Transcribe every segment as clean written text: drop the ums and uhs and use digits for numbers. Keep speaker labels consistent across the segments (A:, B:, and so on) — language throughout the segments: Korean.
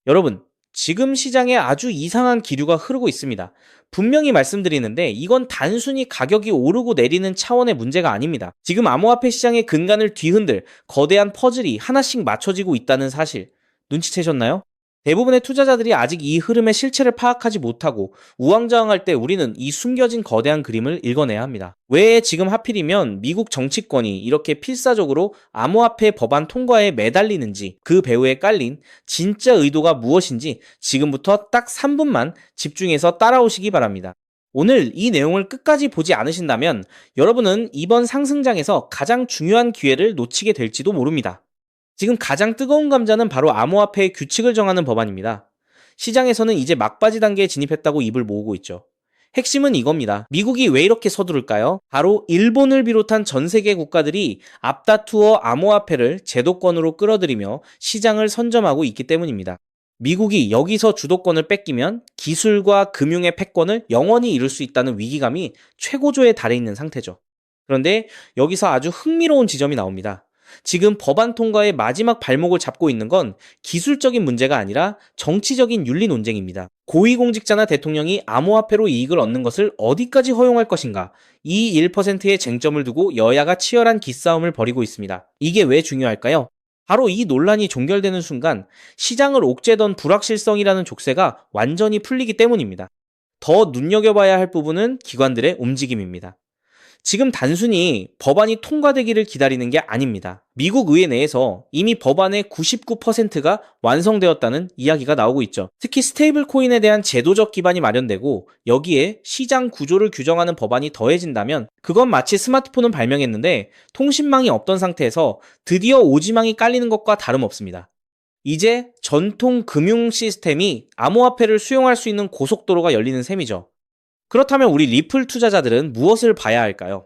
A: 여러분, 지금 시장에 아주 이상한 기류가 흐르고 있습니다. 분명히 말씀드리는데 이건 단순히 가격이 오르고 내리는 차원의 문제가 아닙니다. 지금 암호화폐 시장의 근간을 뒤흔들 거대한 퍼즐이 하나씩 맞춰지고 있다는 사실 눈치채셨나요? 대부분의 투자자들이 아직 이 흐름의 실체를 파악하지 못하고 우왕좌왕할 때 우리는 이 숨겨진 거대한 그림을 읽어내야 합니다. 왜 지금 하필이면 미국 정치권이 이렇게 필사적으로 암호화폐 법안 통과에 매달리는지, 그 배후에 깔린 진짜 의도가 무엇인지 지금부터 딱 3분만 집중해서 따라오시기 바랍니다. 오늘 이 내용을 끝까지 보지 않으신다면 여러분은 이번 상승장에서 가장 중요한 기회를 놓치게 될지도 모릅니다. 지금 가장 뜨거운 감자는 바로 암호화폐의 규칙을 정하는 법안입니다. 시장에서는 이제 막바지 단계에 진입했다고 입을 모으고 있죠. 핵심은 이겁니다. 미국이 왜 이렇게 서두를까요? 바로 일본을 비롯한 전 세계 국가들이 앞다투어 암호화폐를 제도권으로 끌어들이며 시장을 선점하고 있기 때문입니다. 미국이 여기서 주도권을 뺏기면 기술과 금융의 패권을 영원히 잃을 수 있다는 위기감이 최고조에 달해 있는 상태죠. 그런데 여기서 아주 흥미로운 지점이 나옵니다. 지금 법안 통과의 마지막 발목을 잡고 있는 건 기술적인 문제가 아니라 정치적인 윤리 논쟁입니다. 고위공직자나 대통령이 암호화폐로 이익을 얻는 것을 어디까지 허용할 것인가? 이 1%의 쟁점을 두고 여야가 치열한 기싸움을 벌이고 있습니다. 이게 왜 중요할까요? 바로 이 논란이 종결되는 순간 시장을 옥죄던 불확실성이라는 족쇄가 완전히 풀리기 때문입니다. 더 눈여겨봐야 할 부분은 기관들의 움직임입니다. 지금 단순히 법안이 통과되기를 기다리는 게 아닙니다. 미국 의회 내에서 이미 법안의 99%가 완성되었다는 이야기가 나오고 있죠. 특히 스테이블 코인에 대한 제도적 기반이 마련되고 여기에 시장 구조를 규정하는 법안이 더해진다면 그건 마치 스마트폰은 발명했는데 통신망이 없던 상태에서 드디어 오지망이 깔리는 것과 다름없습니다. 이제 전통 금융 시스템이 암호화폐를 수용할 수 있는 고속도로가 열리는 셈이죠. 그렇다면 우리 리플 투자자들은 무엇을 봐야 할까요?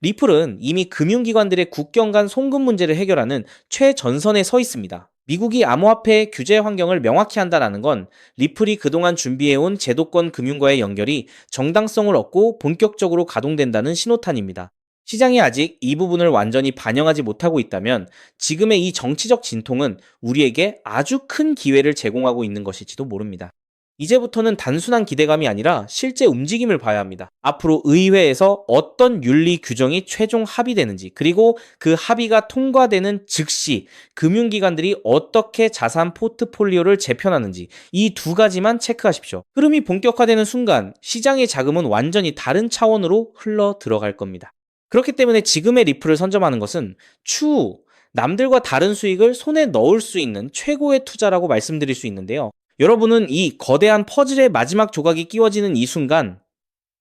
A: 리플은 이미 금융기관들의 국경 간 송금 문제를 해결하는 최전선에 서 있습니다. 미국이 암호화폐 규제 환경을 명확히 한다는 건 리플이 그동안 준비해온 제도권 금융과의 연결이 정당성을 얻고 본격적으로 가동된다는 신호탄입니다. 시장이 아직 이 부분을 완전히 반영하지 못하고 있다면 지금의 이 정치적 진통은 우리에게 아주 큰 기회를 제공하고 있는 것일지도 모릅니다. 이제부터는 단순한 기대감이 아니라 실제 움직임을 봐야 합니다. 앞으로 의회에서 어떤 윤리 규정이 최종 합의되는지, 그리고 그 합의가 통과되는 즉시 금융기관들이 어떻게 자산 포트폴리오를 재편하는지 이 두 가지만 체크하십시오. 흐름이 본격화되는 순간 시장의 자금은 완전히 다른 차원으로 흘러 들어갈 겁니다. 그렇기 때문에 지금의 리플을 선점하는 것은 추후 남들과 다른 수익을 손에 넣을 수 있는 최고의 투자라고 말씀드릴 수 있는데요. 여러분은 이 거대한 퍼즐의 마지막 조각이 끼워지는 이 순간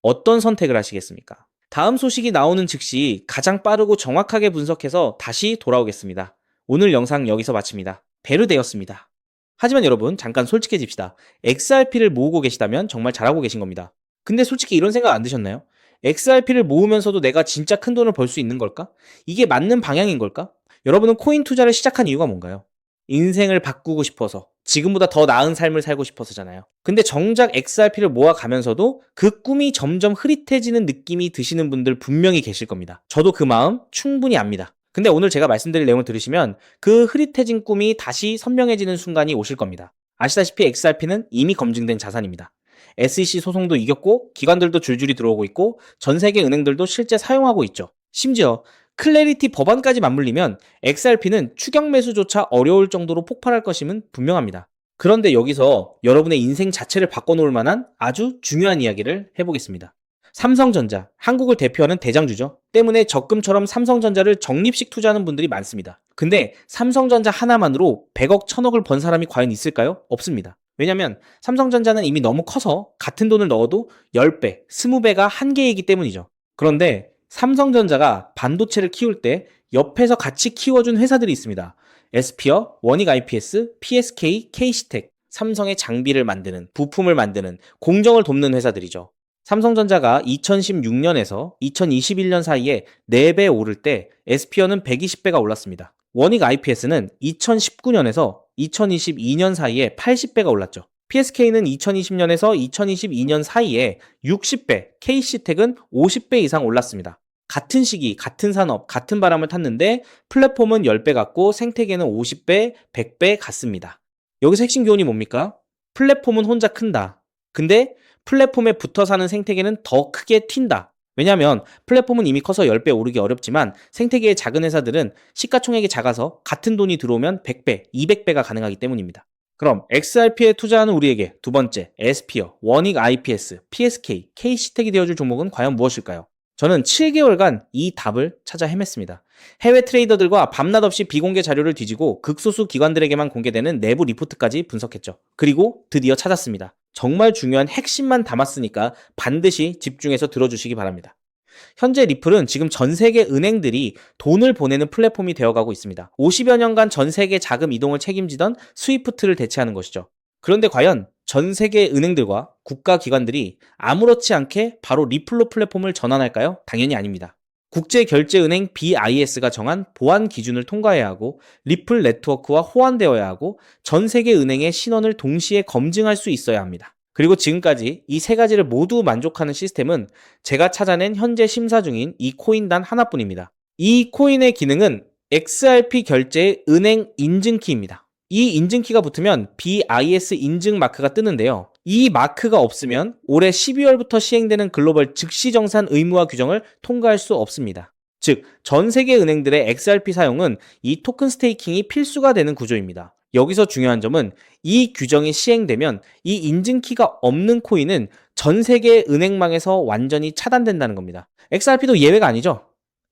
A: 어떤 선택을 하시겠습니까? 다음 소식이 나오는 즉시 가장 빠르고 정확하게 분석해서 다시 돌아오겠습니다. 오늘 영상 여기서 마칩니다. 베르되었습니다. 하지만 여러분, 잠깐 솔직해집시다. XRP를 모으고 계시다면 정말 잘하고 계신 겁니다. 근데 솔직히 이런 생각 안 드셨나요? XRP를 모으면서도 내가 진짜 큰 돈을 벌 수 있는 걸까? 이게 맞는 방향인 걸까? 여러분은 코인 투자를 시작한 이유가 뭔가요? 인생을 바꾸고 싶어서, 지금보다 더 나은 삶을 살고 싶어서잖아요. 근데 정작 XRP를 모아가면서도 그 꿈이 점점 흐릿해지는 느낌이 드시는 분들 분명히 계실 겁니다. 저도 그 마음 충분히 압니다. 근데 오늘 제가 말씀드릴 내용을 들으시면 그 흐릿해진 꿈이 다시 선명해지는 순간이 오실 겁니다. 아시다시피 XRP는 이미 검증된 자산입니다. SEC 소송도 이겼고 기관들도 줄줄이 들어오고 있고 전 세계 은행들도 실제 사용하고 있죠. 심지어 클래리티 법안까지 맞물리면 XRP는 추격 매수조차 어려울 정도로 폭발할 것임은 분명합니다. 그런데 여기서 여러분의 인생 자체를 바꿔놓을 만한 아주 중요한 이야기를 해보겠습니다. 삼성전자, 한국을 대표하는 대장주죠. 때문에 적금처럼 삼성전자를 적립식 투자하는 분들이 많습니다. 근데 삼성전자 하나만으로 100억, 1000억을 번 사람이 과연 있을까요? 없습니다. 왜냐면 삼성전자는 이미 너무 커서 같은 돈을 넣어도 10배, 20배가 한계이기 때문이죠. 그런데 삼성전자가 반도체를 키울 때 옆에서 같이 키워준 회사들이 있습니다. 에스피어, 원익 IPS, PSK, K시텍, 삼성의 장비를 만드는, 부품을 만드는, 공정을 돕는 회사들이죠. 삼성전자가 2016년에서 2021년 사이에 4배 오를 때 에스피어는 120배가 올랐습니다. 원익 IPS는 2019년에서 2022년 사이에 80배가 올랐죠. PSK는 2020년에서 2022년 사이에 60배, K시텍은 50배 이상 올랐습니다. 같은 시기, 같은 산업, 같은 바람을 탔는데 플랫폼은 10배 같고 생태계는 50배, 100배 같습니다. 여기서 핵심 교훈이 뭡니까? 플랫폼은 혼자 큰다. 근데 플랫폼에 붙어 사는 생태계는 더 크게 튄다. 왜냐하면 플랫폼은 이미 커서 10배 오르기 어렵지만 생태계의 작은 회사들은 시가총액이 작아서 같은 돈이 들어오면 100배, 200배가 가능하기 때문입니다. 그럼 XRP에 투자하는 우리에게 두 번째, 에스피어, 원익 IPS, PSK, K시텍이 되어줄 종목은 과연 무엇일까요? 저는 7개월간 이 답을 찾아 헤맸습니다. 해외 트레이더들과 밤낮 없이 비공개 자료를 뒤지고 극소수 기관들에게만 공개되는 내부 리포트까지 분석했죠. 그리고 드디어 찾았습니다. 정말 중요한 핵심만 담았으니까 반드시 집중해서 들어주시기 바랍니다. 현재 리플은 지금 전 세계 은행들이 돈을 보내는 플랫폼이 되어가고 있습니다. 50여 년간 전 세계 자금 이동을 책임지던 스위프트를 대체하는 것이죠. 그런데 과연 전 세계 은행들과 국가기관들이 아무렇지 않게 바로 리플로 플랫폼을 전환할까요? 당연히 아닙니다. 국제결제은행 BIS가 정한 보안 기준을 통과해야 하고 리플 네트워크와 호환되어야 하고 전 세계 은행의 신원을 동시에 검증할 수 있어야 합니다. 그리고 지금까지 이 세 가지를 모두 만족하는 시스템은 제가 찾아낸 현재 심사 중인 이 코인 단 하나뿐입니다. 이 코인의 기능은 XRP 결제의 은행 인증키입니다. 이 인증키가 붙으면 BIS 인증 마크가 뜨는데요. 이 마크가 없으면 올해 12월부터 시행되는 글로벌 즉시정산 의무화 규정을 통과할 수 없습니다. 즉, 전 세계 은행들의 XRP 사용은 이 토큰 스테이킹이 필수가 되는 구조입니다. 여기서 중요한 점은 이 규정이 시행되면 이 인증키가 없는 코인은 전 세계 은행망에서 완전히 차단된다는 겁니다. XRP도 예외가 아니죠.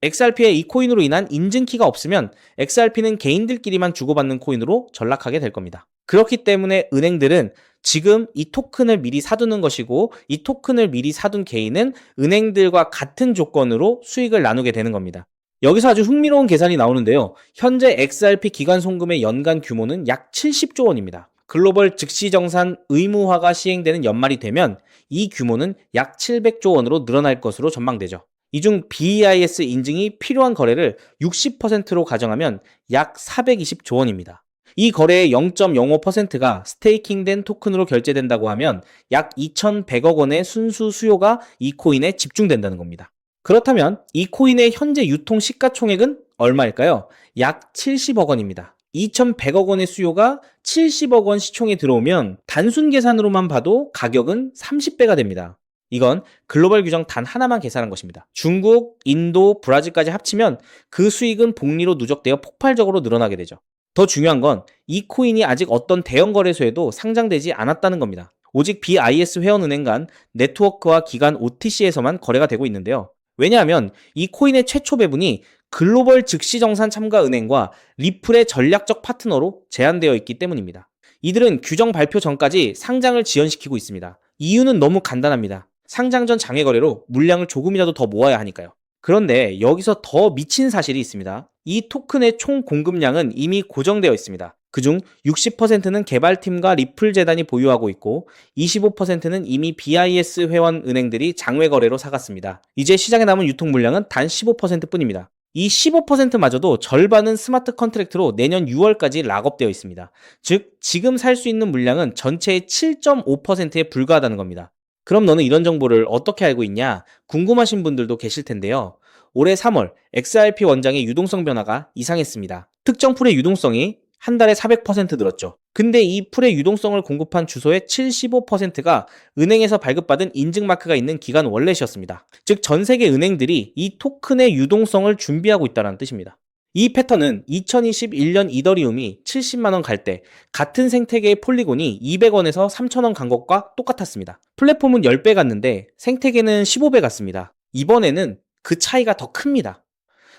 A: XRP의 이 코인으로 인한 인증키가 없으면 XRP는 개인들끼리만 주고받는 코인으로 전락하게 될 겁니다. 그렇기 때문에 은행들은 지금 이 토큰을 미리 사두는 것이고 이 토큰을 미리 사둔 개인은 은행들과 같은 조건으로 수익을 나누게 되는 겁니다. 여기서 아주 흥미로운 계산이 나오는데요. 현재 XRP 기관 송금의 연간 규모는 약 70조 원입니다. 글로벌 즉시정산 의무화가 시행되는 연말이 되면 이 규모는 약 700조 원으로 늘어날 것으로 전망되죠. 이 중 BIS 인증이 필요한 거래를 60%로 가정하면 약 420조 원입니다. 이 거래의 0.05%가 스테이킹된 토큰으로 결제된다고 하면 약 2,100억 원의 순수 수요가 이 코인에 집중된다는 겁니다. 그렇다면 이 코인의 현재 유통 시가총액은 얼마일까요? 약 70억 원입니다. 2,100억 원의 수요가 70억 원 시총에 들어오면 단순 계산으로만 봐도 가격은 30배가 됩니다. 이건 글로벌 규정 단 하나만 계산한 것입니다. 중국, 인도, 브라질까지 합치면 그 수익은 복리로 누적되어 폭발적으로 늘어나게 되죠. 더 중요한 건 이 코인이 아직 어떤 대형 거래소에도 상장되지 않았다는 겁니다. 오직 BIS 회원은행 간 네트워크와 기관 OTC에서만 거래가 되고 있는데요. 왜냐하면 이 코인의 최초 배분이 글로벌 즉시정산 참가 은행과 리플의 전략적 파트너로 제한되어 있기 때문입니다. 이들은 규정 발표 전까지 상장을 지연시키고 있습니다. 이유는 너무 간단합니다. 상장 전 장외 거래로 물량을 조금이라도 더 모아야 하니까요. 그런데 여기서 더 미친 사실이 있습니다. 이 토큰의 총 공급량은 이미 고정되어 있습니다. 그중 60%는 개발팀과 리플 재단이 보유하고 있고 25%는 이미 BIS 회원 은행들이 장외 거래로 사갔습니다. 이제 시장에 남은 유통 물량은 단 15%뿐입니다. 이 15%마저도 절반은 스마트 컨트랙트로 내년 6월까지 락업되어 있습니다. 즉, 지금 살 수 있는 물량은 전체의 7.5%에 불과하다는 겁니다. 그럼 너는 이런 정보를 어떻게 알고 있냐? 궁금하신 분들도 계실 텐데요. 올해 3월 XRP 원장의 유동성 변화가 이상했습니다. 특정 풀의 유동성이 한 달에 400% 늘었죠. 근데 이 풀의 유동성을 공급한 주소의 75%가 은행에서 발급받은 인증마크가 있는 기관 월렛이었습니다. 즉, 전 세계 은행들이 이 토큰의 유동성을 준비하고 있다는 뜻입니다. 이 패턴은 2021년 이더리움이 70만원 갈 때 같은 생태계의 폴리곤이 200원에서 3,000원 간 것과 똑같았습니다. 플랫폼은 10배 갔는데 생태계는 15배 갔습니다. 이번에는 그 차이가 더 큽니다.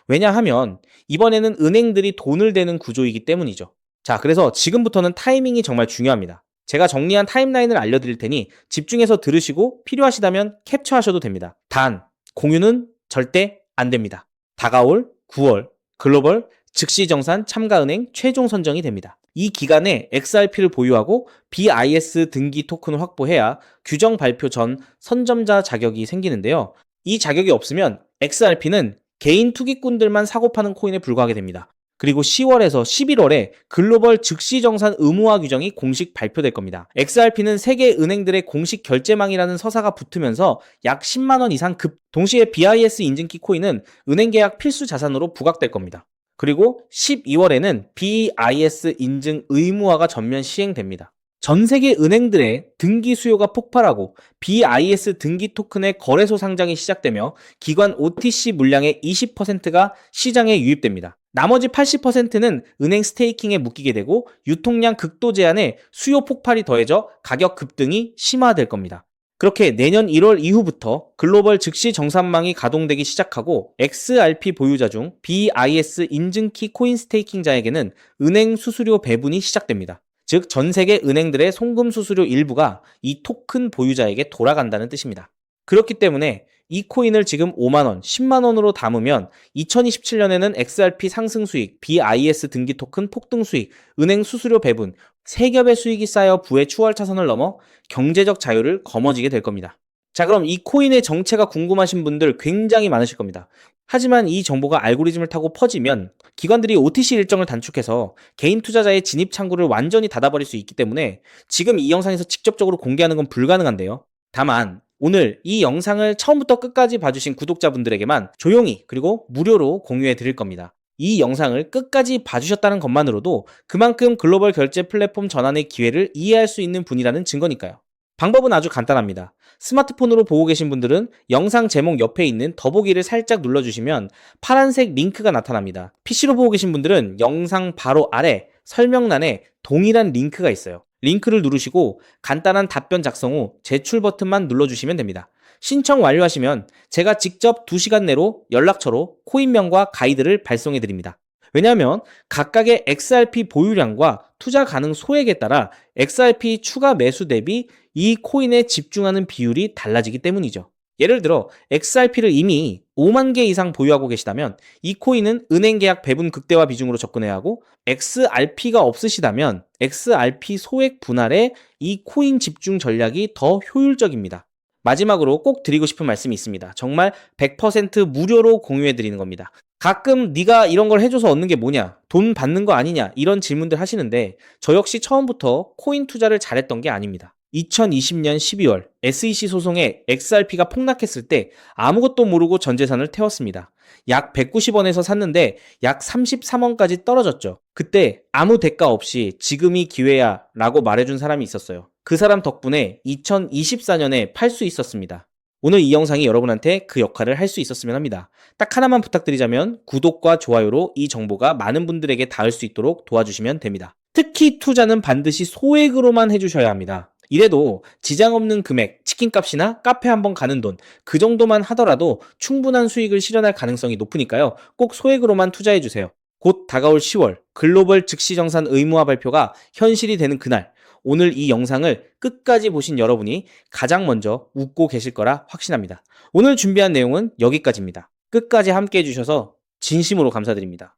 A: 왜냐하면 이번에는 은행들이 돈을 대는 구조이기 때문이죠. 자, 그래서 지금부터는 타이밍이 정말 중요합니다. 제가 정리한 타임라인을 알려드릴 테니 집중해서 들으시고 필요하시다면 캡처하셔도 됩니다. 단, 공유는 절대 안 됩니다. 다가올 9월 글로벌 즉시정산 참가은행 최종 선정이 됩니다. 이 기간에 XRP를 보유하고 BIS 등기 토큰을 확보해야 규정 발표 전 선점자 자격이 생기는데요. 이 자격이 없으면 XRP는 개인 투기꾼들만 사고 파는 코인에 불과하게 됩니다. 그리고 10월에서 11월에 글로벌 즉시정산 의무화 규정이 공식 발표될 겁니다. XRP는 세계 은행들의 공식 결제망이라는 서사가 붙으면서 약 10만원 이상 동시에 BIS 인증키 코인은 은행 계약 필수 자산으로 부각될 겁니다. 그리고 12월에는 BIS 인증 의무화가 전면 시행됩니다. 전 세계 은행들의 등기 수요가 폭발하고 BIS 등기 토큰의 거래소 상장이 시작되며 기관 OTC 물량의 20%가 시장에 유입됩니다. 나머지 80%는 은행 스테이킹에 묶이게 되고 유통량 극도 제한에 수요 폭발이 더해져 가격 급등이 심화될 겁니다. 그렇게 내년 1월 이후부터 글로벌 즉시 정산망이 가동되기 시작하고 XRP 보유자 중 BIS 인증키 코인 스테이킹자에게는 은행 수수료 배분이 시작됩니다. 즉, 전 세계 은행들의 송금 수수료 일부가 이 토큰 보유자에게 돌아간다는 뜻입니다. 그렇기 때문에 이 코인을 지금 5만원, 10만원으로 담으면 2027년에는 XRP 상승 수익, BIS 등기 토큰 폭등 수익, 은행 수수료 배분, 세 겹의 수익이 쌓여 부의 추월 차선을 넘어 경제적 자유를 거머쥐게 될 겁니다. 자, 그럼 이 코인의 정체가 궁금하신 분들 굉장히 많으실 겁니다. 하지만 이 정보가 알고리즘을 타고 퍼지면 기관들이 OTC 일정을 단축해서 개인 투자자의 진입 창구를 완전히 닫아버릴 수 있기 때문에 지금 이 영상에서 직접적으로 공개하는 건 불가능한데요. 다만 오늘 이 영상을 처음부터 끝까지 봐주신 구독자분들에게만 조용히 그리고 무료로 공유해 드릴 겁니다. 이 영상을 끝까지 봐주셨다는 것만으로도 그만큼 글로벌 결제 플랫폼 전환의 기회를 이해할 수 있는 분이라는 증거니까요. 방법은 아주 간단합니다. 스마트폰으로 보고 계신 분들은 영상 제목 옆에 있는 더보기를 살짝 눌러주시면 파란색 링크가 나타납니다. PC로 보고 계신 분들은 영상 바로 아래 설명란에 동일한 링크가 있어요. 링크를 누르시고 간단한 답변 작성 후 제출 버튼만 눌러주시면 됩니다. 신청 완료하시면 제가 직접 2시간 내로 연락처로 코인명과 가이드를 발송해 드립니다. 왜냐하면 각각의 XRP 보유량과 투자 가능 소액에 따라 XRP 추가 매수 대비 이 코인에 집중하는 비율이 달라지기 때문이죠. 예를 들어 XRP를 이미 5만 개 이상 보유하고 계시다면 이 코인은 은행 계약 배분 극대화 비중으로 접근해야 하고, XRP가 없으시다면 XRP 소액 분할에 이 코인 집중 전략이 더 효율적입니다. 마지막으로 꼭 드리고 싶은 말씀이 있습니다. 정말 100% 무료로 공유해 드리는 겁니다. 가끔 네가 이런 걸 해줘서 얻는 게 뭐냐, 돈 받는 거 아니냐, 이런 질문들 하시는데 저 역시 처음부터 코인 투자를 잘했던 게 아닙니다. 2020년 12월 SEC 소송에 XRP가 폭락했을 때 아무것도 모르고 전 재산을 태웠습니다. 약 190원에서 샀는데 약 33원까지 떨어졌죠. 그때 아무 대가 없이 지금이 기회야 라고 말해준 사람이 있었어요. 그 사람 덕분에 2024년에 팔 수 있었습니다. 오늘 이 영상이 여러분한테 그 역할을 할 수 있었으면 합니다. 딱 하나만 부탁드리자면 구독과 좋아요로 이 정보가 많은 분들에게 닿을 수 있도록 도와주시면 됩니다. 특히 투자는 반드시 소액으로만 해주셔야 합니다. 이래도 지장 없는 금액, 치킨값이나 카페 한번 가는 돈, 그 정도만 하더라도 충분한 수익을 실현할 가능성이 높으니까요. 꼭 소액으로만 투자해주세요. 곧 다가올 10월 글로벌 즉시정산 의무화 발표가 현실이 되는 그날, 오늘 이 영상을 끝까지 보신 여러분이 가장 먼저 웃고 계실 거라 확신합니다. 오늘 준비한 내용은 여기까지입니다. 끝까지 함께 해주셔서 진심으로 감사드립니다.